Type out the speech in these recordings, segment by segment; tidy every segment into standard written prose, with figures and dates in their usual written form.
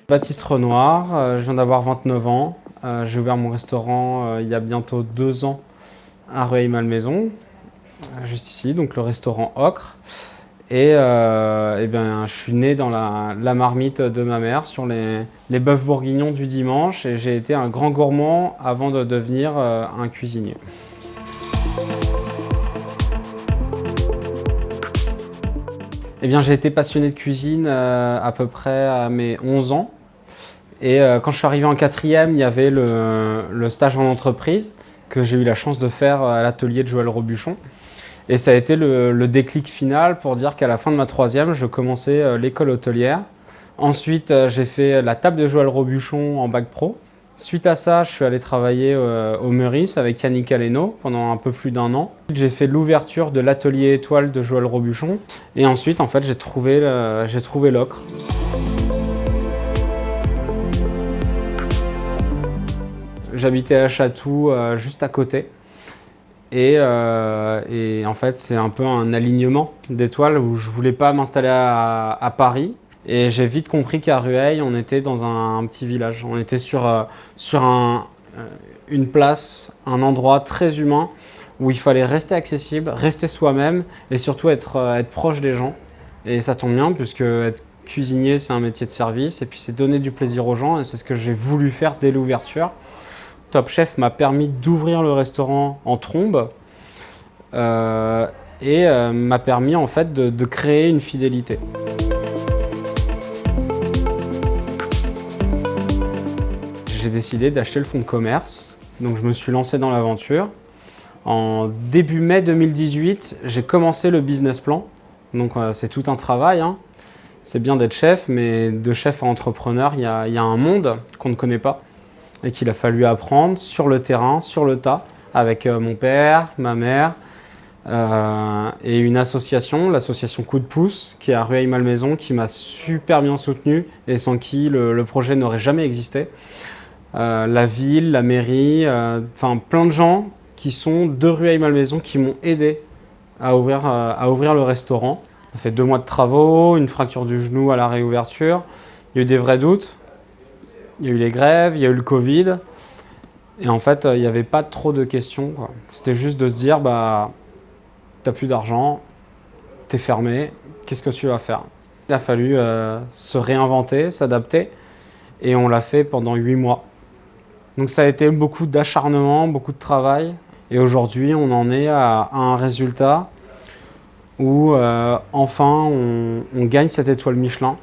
Baptiste Renoir, je viens d'avoir 29 ans. J'ai ouvert mon restaurant il y a bientôt 2 ans à Rueil-Malmaison, juste ici, donc le restaurant Ocre. Et bien, je suis né dans la marmite de ma mère sur les bœufs bourguignons du dimanche et j'ai été un grand gourmand avant de devenir un cuisinier. Eh bien, j'ai été passionné de cuisine à peu près à mes 11 ans. Et quand je suis arrivé en 4e, il y avait le stage en entreprise que j'ai eu la chance de faire à l'atelier de Joël Robuchon. Et ça a été le déclic final pour dire qu'à la fin de ma 3e, je commençais l'école hôtelière. Ensuite, j'ai fait la table de Joël Robuchon en bac pro. Suite à ça, je suis allé travailler au Meurice avec Yannick Aleno pendant un peu plus d'1 an. J'ai fait l'ouverture de l'atelier étoile de Joël Robuchon. Et ensuite, en fait, j'ai trouvé l'Ocre. J'habitais à Chatou, juste à côté. Et en fait, c'est un peu un alignement d'étoiles où je voulais pas m'installer à Paris. Et j'ai vite compris qu'à Rueil, on était dans un petit village. On était sur une place, un endroit très humain où il fallait rester accessible, rester soi-même et surtout être proche des gens. Et ça tombe bien puisque être cuisinier, c'est un métier de service et puis c'est donner du plaisir aux gens et c'est ce que j'ai voulu faire dès l'ouverture. Top Chef m'a permis d'ouvrir le restaurant en trombe et m'a permis en fait de créer une fidélité. J'ai décidé d'acheter le fonds de commerce, donc je me suis lancé dans l'aventure. En début mai 2018, j'ai commencé le business plan, donc c'est tout un travail, hein. C'est bien d'être chef, mais de chef à entrepreneur, il y a un monde qu'on ne connaît pas et qu'il a fallu apprendre sur le terrain, sur le tas, avec mon père, ma mère et une association, l'association Coup de Pouce, qui est à Rueil-Malmaison, qui m'a super bien soutenu et sans qui le projet n'aurait jamais existé. La ville, la mairie, enfin plein de gens qui sont de Rueil-Malmaison qui m'ont aidé à ouvrir le restaurant. Ça fait 2 mois de travaux, une fracture du genou à la réouverture, il y a eu des vrais doutes. Il y a eu les grèves, il y a eu le Covid. Et en fait, il n'y avait pas trop de questions, quoi. C'était juste de se dire, bah, t'as plus d'argent, t'es fermé, qu'est-ce que tu vas faire? Il a fallu se réinventer, s'adapter. Et on l'a fait pendant 8 mois. Donc ça a été beaucoup d'acharnement, beaucoup de travail. Et aujourd'hui, on en est à un résultat où enfin, on gagne cette étoile Michelin.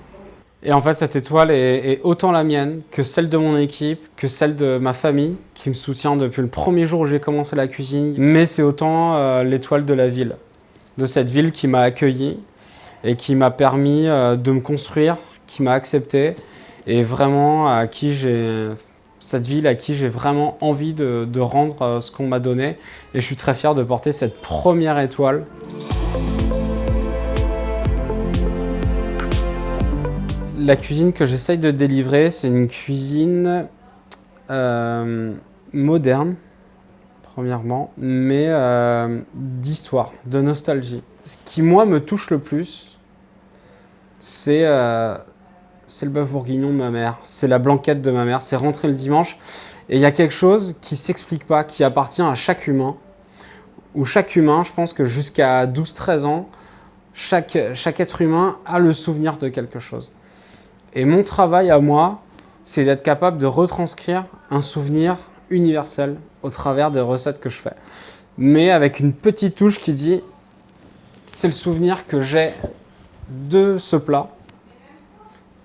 Et en fait, cette étoile est autant la mienne que celle de mon équipe, que celle de ma famille, qui me soutient depuis le premier jour où j'ai commencé la cuisine. Mais c'est autant l'étoile de la ville, de cette ville qui m'a accueilli et qui m'a permis de me construire, qui m'a accepté et vraiment cette ville à qui j'ai vraiment envie de rendre ce qu'on m'a donné. Et je suis très fier de porter cette première étoile. La cuisine que j'essaye de délivrer, c'est une cuisine moderne, premièrement, mais d'histoire, de nostalgie. Ce qui, moi, me touche le plus, c'est le bœuf bourguignon de ma mère, c'est la blanquette de ma mère, c'est rentrer le dimanche. Et il y a quelque chose qui ne s'explique pas, qui appartient à chaque humain, où chaque humain, je pense que jusqu'à 12-13 ans, chaque être humain a le souvenir de quelque chose. Et mon travail à moi, c'est d'être capable de retranscrire un souvenir universel au travers des recettes que je fais. Mais avec une petite touche qui dit, c'est le souvenir que j'ai de ce plat,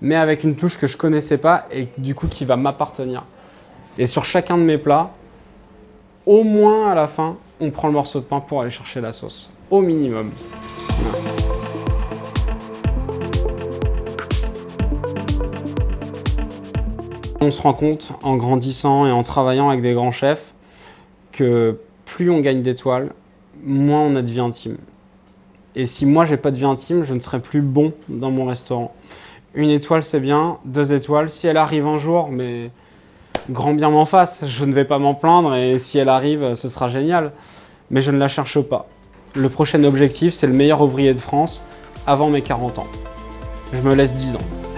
mais avec une touche que je ne connaissais pas et du coup qui va m'appartenir. Et sur chacun de mes plats, au moins à la fin, on prend le morceau de pain pour aller chercher la sauce, au minimum. Voilà. On se rend compte en grandissant et en travaillant avec des grands chefs que plus on gagne d'étoiles, moins on a de vie intime. Et si moi j'ai pas de vie intime, je ne serai plus bon dans mon restaurant. 1 étoile c'est bien, 2 étoiles, si elle arrive un jour, mais grand bien m'en fasse, je ne vais pas m'en plaindre et si elle arrive, ce sera génial. Mais je ne la cherche pas. Le prochain objectif, c'est le meilleur ouvrier de France avant mes 40 ans. Je me laisse 10 ans.